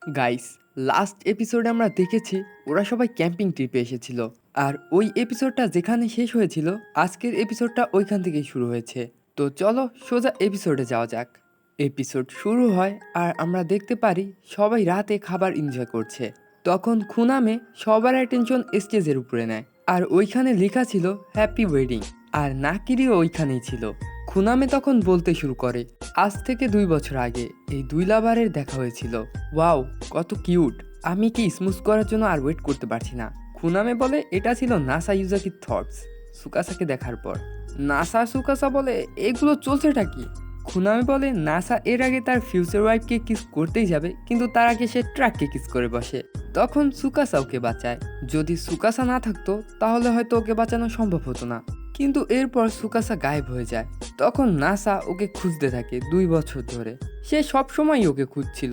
Guys, last এপিসোডে আমরা দেখেছি ওরা সবাই ক্যাম্পিং ট্রিপে এসেছিল। আর ওই এপিসোডটা যেখানে শেষ হয়েছিল, আজকের এপিসোডটা ওইখান থেকেই শুরু হয়েছে। তো চলো সোজা এপিসোডে যাওয়া যাক। এপিসোড শুরু হয় আর আমরা দেখতে পারি সবাই রাতে খাবার এনজয় করছে। তখন খুনামে সবার অ্যাটেনশন স্টেজের উপরে নেয়, আর ওইখানে লেখা ছিল হ্যাপি ওয়েডিং। আর নাকিরিও ওইখানেই ছিল। খুনামে তখন বলতে শুরু করে, আজ থেকে 2 বছর আগে এই দুই লাভারের দেখা হয়েছিল। ওয়াও, কত কিউট! আমি কি স্মুথ করার জন্য আর ওয়েট করতে পারছি না। খুনামে বলে এটা ছিল নাসা ইউজাকির থটস সুকাসাকে দেখার পর। নাসা সুকাসা বলে এগুলো চলছেটা কি? খুনামে বলে নাসা এর আগে তার ফিউচার ওয়াইফকে কিস করতেই যাবে, কিন্তু তার আগে সে ট্রাককে কিস করে বসে। তখন সুকাসা ওকে বাঁচায়। যদি সুকাসা না থাকতো তাহলে হয়তো ওকে বাঁচানো সম্ভব হতো না। কিন্তু এরপর সুকাসা গায়েব হয়ে যায়। তখন নাসা ওকে খুঁজতে থাকে 2 বছর ধরে। সে সবসময় ওকে খুঁজছিল,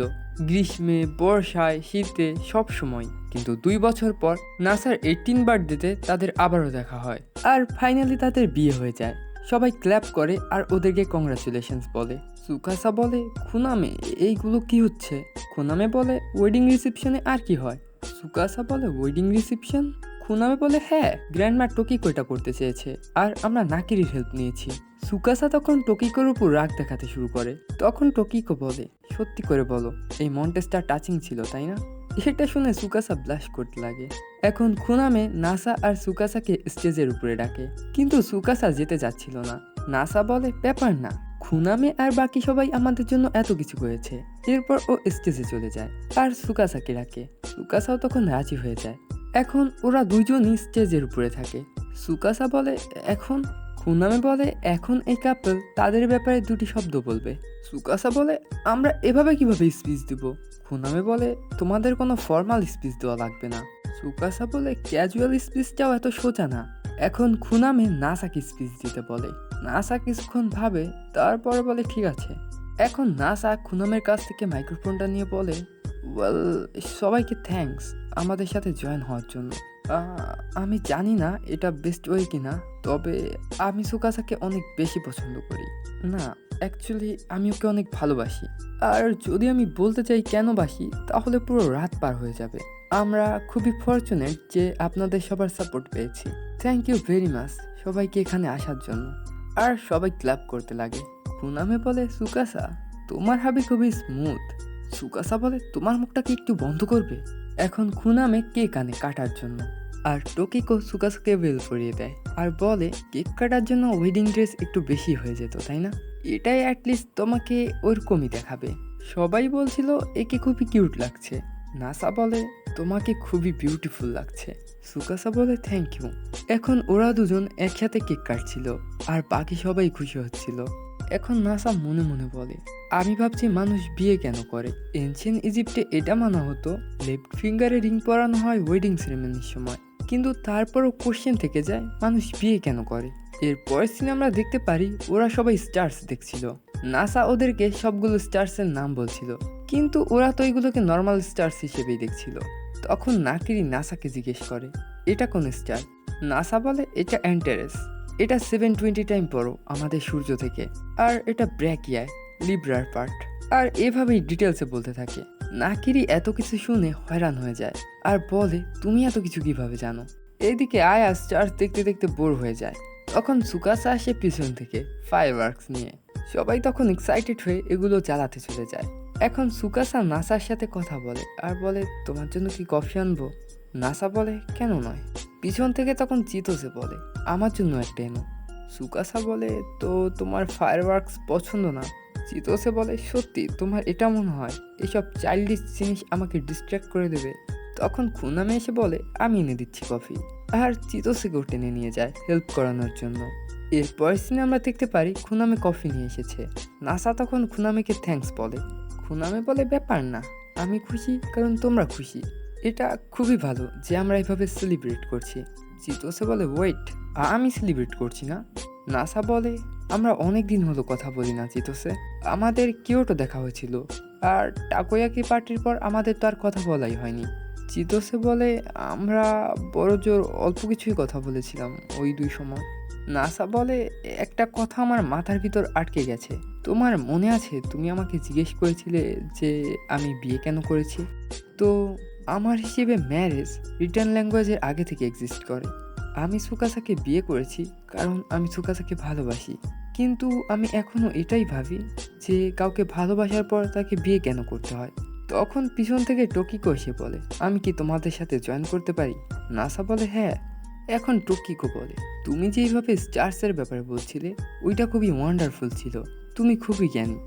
গ্রীষ্মে, বর্ষায়, শীতে, সব সময়। কিন্তু 2 বছর পর নাসার 18 বার্থডেতে তাদের আবারও দেখা হয়, আর ফাইনালি তাদের বিয়ে হয়ে যায়। সবাই ক্ল্যাপ করে আর ওদেরকে কংগ্রাচুলেশনস বলে। সুকাসা বলে, খুনামে এইগুলো কি হচ্ছে? খুনামে বলে, ওয়েডিং রিসেপশনে আর কি হয়? সুকাসা বলে, ওয়েডিং রিসেপশন? খুনামে বলে, হ্যাঁ, গ্র্যান্ডমা টোকিকো এটা করতে চেয়েছে আর আমরা নাকিরির হেল্প নিয়েছি। সুকাসা তখন টোকিকোর উপর রাগ দেখাতে শুরু করে। তখন টোকিকো বলে, সত্যি করে বলো, এই মন্টেজটা টাচিং ছিল তাই না? এটা শুনে সুকাসা ব্লাশ করতে লাগে। এখন খুনামে নাসা আর সুকাসাকে স্টেজের উপরে ডাকে, কিন্তু সুকাসা যেতে যাচ্ছিল না। নাসা বলে, ব্যাপার না, খুনামে আর বাকি সবাই আমাদের জন্য এত কিছু করেছে। এরপর ও স্টেজে চলে যায় আর সুকাসাকে ডাকে। সুকাসাও তখন রাজি হয়ে যায়। এখন ওরা দুজনই স্টেজের উপরে থাকে। সুকাসা বলে, এখন? খুনামে বলে, এখন এই কাপল তাদের ব্যাপারে 2টি শব্দ বলবে। সুকাসা বলে, আমরা এভাবে কিভাবে স্পিচ দিব? খুনামে বলে, তোমাদের কোনো ফর্মাল স্পিচ দেওয়া লাগবে না। সুকাসা বলে, ক্যাজুয়াল স্পিচটাও এত সোজা না। এখন খুনামে নাসাকে স্পিচ দিতে বলে। নাসা কিছুক্ষণ ভাবে, তারপরে বলে ঠিক আছে। এখন নাসা খুনামের কাছ থেকে মাইক্রোফোনটা নিয়ে বলে, ওয়েল, সবাইকে থ্যাঙ্কস আমাদের সাথে জয়েন হওয়ার জন্য। আমি জানি না এটা বেস্ট ওয়ে কিনা, তবে আমি সুকাসাকে অনেক বেশি পছন্দ করি। না, অ্যাকচুয়ালি আমি ওকে অনেক ভালোবাসি। আর যদি আমি বলতে চাই কেন বাসি, তাহলে পুরো রাত পার হয়ে যাবে। আমরা খুবই ফরচুনেট যে আপনাদের সবার সাপোর্ট পেয়েছি। থ্যাংক ইউ ভেরি মাচ সবাইকে এখানে আসার জন্য। আর সবাই ক্ল্যাপ করতে লাগে। খুনামে বলে, সুকাসা, তোমার হাবি খুবই স্মুথ। সুকাসা বলে, তোমার মুখটা কি একটু বন্ধ করবে? এখন খুনামে কেক আনে কাটার জন্য, আর টোকিকো সুকাসাকে বেল পরিয়ে দেয় আর বলে, কেক কাটার জন্য ওয়েডিং ড্রেস একটু বেশি হয়ে যেত তাই না? এটাই অ্যাটলিস্ট তোমাকে ওরকমই দেখাবে। সবাই বলছিল একে খুবই কিউট লাগছে। নাসা বলে, তোমাকে খুবই বিউটিফুল লাগছে। সুকাসা বলে, থ্যাংক ইউ। এখন ওরা দুজন একসাথে কেক কাটছিল আর বাকি সবাই খুশি হচ্ছিল। এখন নাসা মনে মনে বলে, আমি ভাবছি মানুষ বিয়ে কেন করে। এনশিয়েন্ট ইজিপ্টে এটা মানা হতো লেফট ফিঙ্গারে রিং পরানো হয় ওয়েডিং সেরেমনির সময়, কিন্তু তারপরও কোশ্চেন থেকে যায় মানুষ বিয়ে কেন করে। এরপরের সিনে আমরা দেখতে পারি ওরা সবাই স্টার্স দেখছিল। নাসা ওদেরকে সবগুলো স্টার্সের নাম বলছিল, কিন্তু ওরা তো এগুলোকে নর্মাল স্টার্স হিসেবেই দেখছিল। তখন নাকিরি নাসাকে জিজ্ঞেস করে, এটা কোন স্টার? নাসা বলে, এটা অ্যান্টারেস। এটা 720 টাইম বড় আমাদের সূর্য থেকে, আর এটা ব্র্যাকিয়ায়, লিব্রার পার্ট। আর এভাবেই ডিটেলসে বলতে থাকে। নাকিরি এত কিছু শুনে হয়রান হয়ে যায় আর বলে, তুমি এত কিছু কিভাবে জানো? এইদিকে আয়া স্টার্স দেখতে দেখতে বোর হয়ে যায়। তখন সুকাসা আসে পিছন থেকে ফায়ারওয়ার্কস নিয়ে। সবাই তখন এক্সাইটেড হয়ে এগুলো জ্বালাতে চলে যায়। এখন সুকাসা নাসার সাথে কথা বলে আর বলে, তোমার জন্য কি কফি আনবো? নাসা বলে, কেন নয়। পিছন থেকে তখন চিতোসে বলে, আমার জন্য একটা এনো। সুকাসা বলে, তো তোমার ফায়ারওয়ার্কস পছন্দ না? চিতোসে বলে, সত্যি তোমার এটা মনে হয় এসব চাইল্ডিশ জিনিস আমাকে ডিস্ট্র্যাক্ট করে দেবে? তখন খুনামে এসে বলে, আমি এনে দিচ্ছি কফি। আর চিতোসেকেও টেনে নিয়ে যায় হেল্প করানোর জন্য। এরপরের সিনে আমরা দেখতে পারি খুনামে কফি নিয়ে এসেছে। নাসা তখন খুনামেকে থ্যাঙ্কস বলে। খুনামে বলে, ব্যাপার না, আমি খুশি কারণ তোমরা খুশি। এটা খুবই ভালো যে আমরা এভাবে সেলিব্রেট করছি। চিতোসে বলে, ওয়েট, আমি সেলিব্রেট করছি না? নাসা বলে, আমরা অনেক দিন হলো কথা বলি না চিতোসে। আমাদের কিয়োটো দেখা হয়েছিল, আর টাকোয়াকি পার্টির পর আমাদের তো আর কথা বলাই হয়নি। চিতোসে বলে, আমরা বড়জোর অল্প কিছুই কথা বলেছিলাম ওই 2 সময়। নাসা বলে, একটা কথা আমার মাথার ভিতর আটকে গেছে। তোমার মনে আছে তুমি আমাকে জিজ্ঞেস করেছিলে যে আমি বিয়ে কেন করেছি? তো আমার হিসেবে ম্যারেজ রিটার্ন ল্যাঙ্গুয়েজের আগে থেকে এক্সিস্ট করে। আমি সুকাসাকে বিয়ে করেছি কারণ আমি সুকাসাকে ভালোবাসি। কিন্তু আমি এখনও এটাই ভাবি যে কাউকে ভালোবাসার পর তাকে বিয়ে কেন করতে হয়। তখন পিছন থেকে টোকিকো এসে বলে, আমি কি তোমাদের সাথে জয়েন করতে পারি? নাসা বলে, হ্যাঁ। এখন টোকিকো বলে, তুমি যেইভাবে স্টার্সের ব্যাপারে বলছিলে ওইটা খুবই ওয়ান্ডারফুল ছিল, তুমি খুবই জ্ঞানী।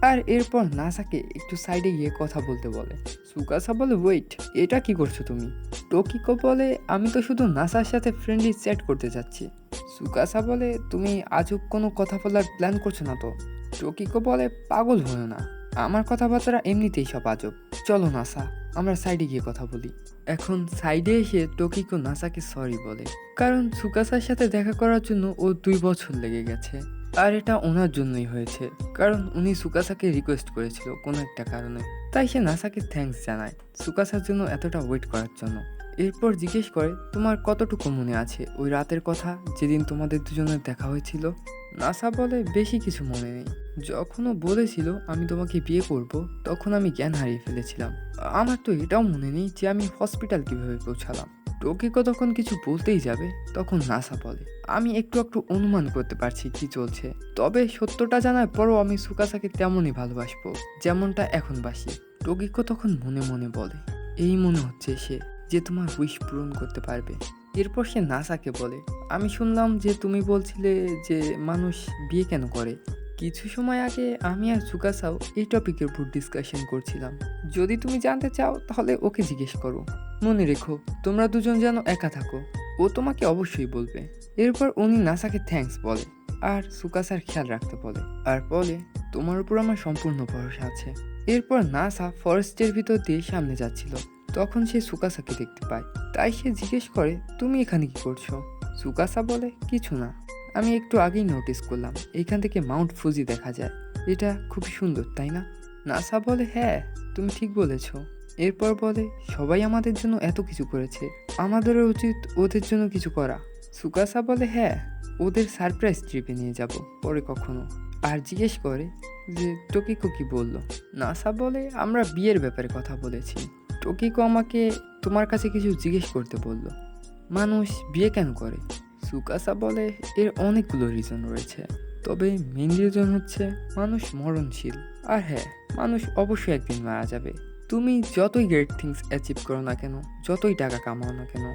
আর এরপর নাসাকে একটু সাইডে গিয়ে কথা বলতে বলে। সুকাসা বলে, ওয়েট, এটা কি করছো তুমি? টোকিকো বলে, আমি তো শুধু নাসার সাথে ফ্রেন্ডলি চ্যাট করতে যাচ্ছি। সুকাসা বলে, তুমি আজব কোনো কথা বলার প্ল্যান করছো না তো? টোকিকো বলে, পাগল হয়েও না, আমার কথাবার্তা এমনিতেই সব আজব। চলো নাসা, আমরা সাইডে গিয়ে কথা বলি। এখন সাইডে এসে টোকিকো নাসাকে সরি বলে, কারণ সুকাসার সাথে দেখা করার জন্য ও 2 বছর লেগে গেছে। আর এটা ওনার জন্যই হয়েছে, কারণ উনি সুকাসাকে রিকোয়েস্ট করেছিল কোনো একটা কারণে। তাই সে নাসাকে থ্যাঙ্কস জানায় সুকাসার জন্য এতটা ওয়েট করার জন্য। এরপর জিজ্ঞেস করে, তোমার কতটুকু মনে আছে ওই রাতের কথা যেদিন তোমাদের দুজনের দেখা হয়েছিল? নাসা বলে, বেশি কিছু মনে নেই। যখন ও বলেছিল আমি তোমাকে বিয়ে করব, তখন আমি জ্ঞান হারিয়ে ফেলেছিলাম। আমার তো এটাও মনে নেই যে আমি হসপিটাল কিভাবে পৌঁছালাম। টোকিকো তখন কিছু বলতেই যাবে, তখন নাসা বলে, আমি একটু একটু অনুমান করতে পারছি কি চলছে, তবে সত্যটা জানার পরও আমি সুকাসাকে তেমনই ভালোবাসবো যেমনটা এখন বাসি। টোকিকো তখন মনে মনে বলে, এই মনে হচ্ছে সে যে তোমার উইশ পূরণ করতে পারবে। এরপর সে নাসাকে বলে, আমি শুনলাম যে তুমি বলছিলে যে মানুষ বিয়ে কেন করে। কিছু সময় আগে আমি আর সুকাসাও এই টপিকের উপর ডিসকাশন করছিলাম। যদি তুমি জানতে চাও তাহলে ওকে জিজ্ঞেস করো। মনে রেখো, তোমরা দুজন যেন একা থাকো, ও তোমাকে অবশ্যই বলবে। এরপর উনি নাসাকে থ্যাঙ্কস বলে আর সুকাসার খেয়াল রাখতে বলে, আর বলে, তোমার উপর আমার সম্পূর্ণ ভরসা আছে। এরপর নাসা ফরেস্টের ভিতর দিয়ে সামনে যাচ্ছিল, তখন সে সুকাসাকে দেখতে পায়। তাই সে জিজ্ঞেস করে, তুমি এখানে কি করছো? সুকাসা বলে, কিছু না, আমি একটু আগেই নোটিস করলাম এইখান থেকে মাউন্ট ফুজি দেখা যায়, এটা খুবই সুন্দর তাই না? নাসা বলে, হ্যাঁ তুমি ঠিক বলেছ। এরপর বলে, সবাই আমাদের জন্য এত কিছু করেছে, আমাদেরও উচিত ওদের জন্য কিছু করা। সুকাসা বলে, হ্যাঁ, ওদের সারপ্রাইজ ট্রিপে নিয়ে যাব পরে কখনো। আর জিজ্ঞেস করে যে টোকিকো কি বলল। নাসা বলে, আমরা বিয়ের ব্যাপারে কথা বলেছি। টোকিকো আমাকে তোমার কাছে কিছু জিজ্ঞেস করতে বলল, মানুষ বিয়ে কেন করে? সুকাসা বলে, এর অনেকগুলো রিজন রয়েছে, তবে মেইন রিজন হচ্ছে মানুষ মরণশীল। আর হ্যাঁ, মানুষ অবশ্যই একদিন মারা যাবে। তুমি যতই গ্রেট থিংস অ্যাচিভ করো না কেন, যতই টাকা কামাও না কেন,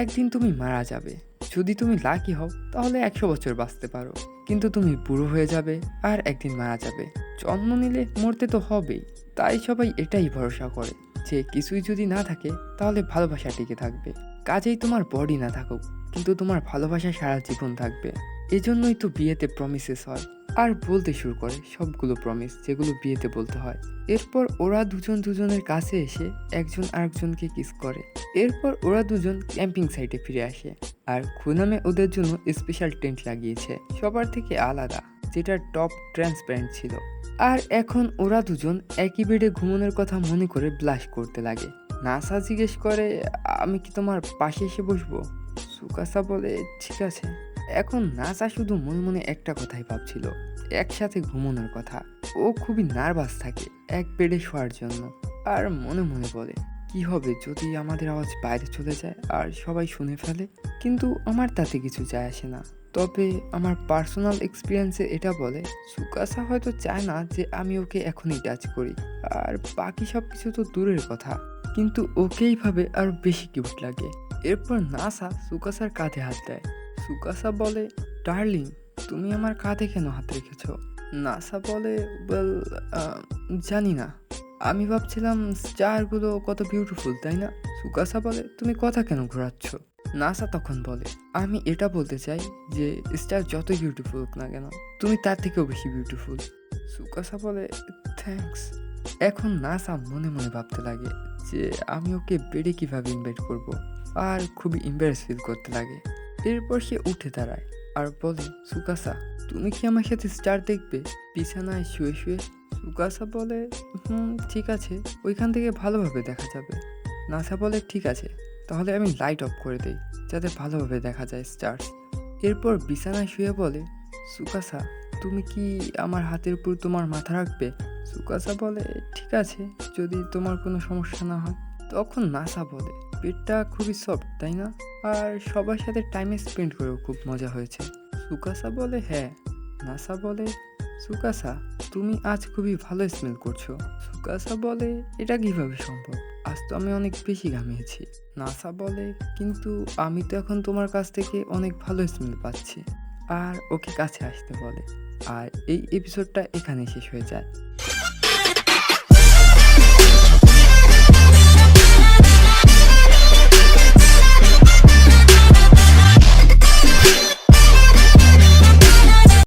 একদিন তুমি মারা যাবে। যদি তুমি লাকি হও তাহলে 100 বছর বাঁচতে পারো, কিন্তু তুমি বুড়ো হয়ে যাবে আর একদিন মারা যাবে। জন্ম নিলে মরতে তো হবেই। তাই সবাই এটাই ভরসা করে যে কিছুই যদি না থাকে তাহলে ভালোবাসা টিকে থাকবে। কাজেই তোমার বডি না থাকুক, কিন্তু তোমার ভালোবাসা সারা জীবন থাকবে। এজন্যই তো বিয়েতে প্রমিসেস হয়। আর বলতে শুরু করে সবগুলো প্রমিস যেগুলো বিয়েতে বলতে হয়। এরপর ওরা দুজন দুজনের কাছে এসে একজন আরেকজনকে কিস করে। এরপর ওরা দুজন ক্যাম্পিং সাইটে ফিরে আসে, আর খুনামে ওদের জন্য স্পেশাল টেন্ট লাগিয়েছে, সবার থেকে আলাদা, যেটা টপ ট্রান্সপারেন্ট ছিল। আর এখন ওরা দুজন একই বেডে ঘুমানোর কথা মনে করে ব্লাশ করতে লাগে। নাসা জিজ্ঞেস করে, আমি কি তোমার পাশে এসে বসবো? সুকাসা বলে, ঠিক আছে। এখন নাসা শুধু মনে মনে একটা কথাই ভাবছিল, একসাথে ঘুমানোর কথা। ও খুবই নার্ভাস থাকে এক বেডে শোয়ার জন্য, আর মনে মনে বলে, কি হবে যদি আমাদের আওয়াজ বাইরে চলে যায় আর সবাই শুনে ফেলে? কিন্তু আমার তাতে কিছু যায় আসে না। তবে আমার পার্সোনাল এক্সপিরিয়েন্সে এটা বলে, সুকাসা হয়তো চায় না যে আমি ওকে এখনই টাচ করি, আর বাকি সব কিছু তো দূরের কথা, কিন্তু ওকেই ভাবে আরো বেশি কিউট লাগে। এরপর নাসা সুকাসার কাঁধে হাত দেয়। সুকাসা বলে, ডার্লিং, তুমি আমার কাঁধে কেন হাত রেখেছ? নাসা বলে, ওয়েল, জানি না, আমি ভাবছিলাম স্টারগুলো কত বিউটিফুল তাই না? সুকাসা বলে, তুমি কথা কেন ঘোরাচ্ছ? নাসা তখন বলে, আমি এটা বলতে চাই যে স্টার যতই বিউটিফুল হোক না কেন, তুমি তার থেকেও বেশি বিউটিফুল। সুকাসা বলে, থ্যাঙ্কস। এখন নাসা মনে মনে ভাবতে লাগে যে আমি ওকে বেডে কিভাবে ইনভাইট করব, আর খুবই এম্বারেস ফিল করতে লাগে। এরপর সে উঠে দাঁড়ায় আর বলে, সুকাসা, তুমি কি আমার সাথে স্টার দেখবে বিছানায় শুয়ে শুয়ে? সুকাসা বলে, ঠিক আছে, ওইখান থেকে ভালোভাবে দেখা যাবে। নাসা বলে, ঠিক আছে, তাহলে আমি লাইট অফ করে দেই যাতে ভালোভাবে দেখা যায় স্টার্স। এরপর বিছানায় শুয়ে বলে, সুকাসা তুমি কি আমার হাতের উপর তোমার মাথা রাখবে? সুকাসা বলে, ঠিক আছে, যদি তোমার কোনো সমস্যা না হয়। তখন নাসা বলে, পেটটা খুবই সফট তাই না? আর সবার সাথে টাইম স্পেন্ড করেও খুব মজা হয়েছে। সুকাসা বলে, হ্যাঁ। নাসা বলে, সুকাসা তুমি আজ খুবই ভালো স্মেল করছো। সুকাসা বলে, এটা কিভাবে সম্ভব? আজ তো আমি অনেক বেশি ঘামিয়েছি। নাসা বলে, কিন্তু আমি তো এখন তোমার কাছ থেকে অনেক ভালো স্মেল পাচ্ছি। আর ওকে কাছে আসতে বলে। আর এই এপিসোডটা এখানে শেষ হয়ে যায়।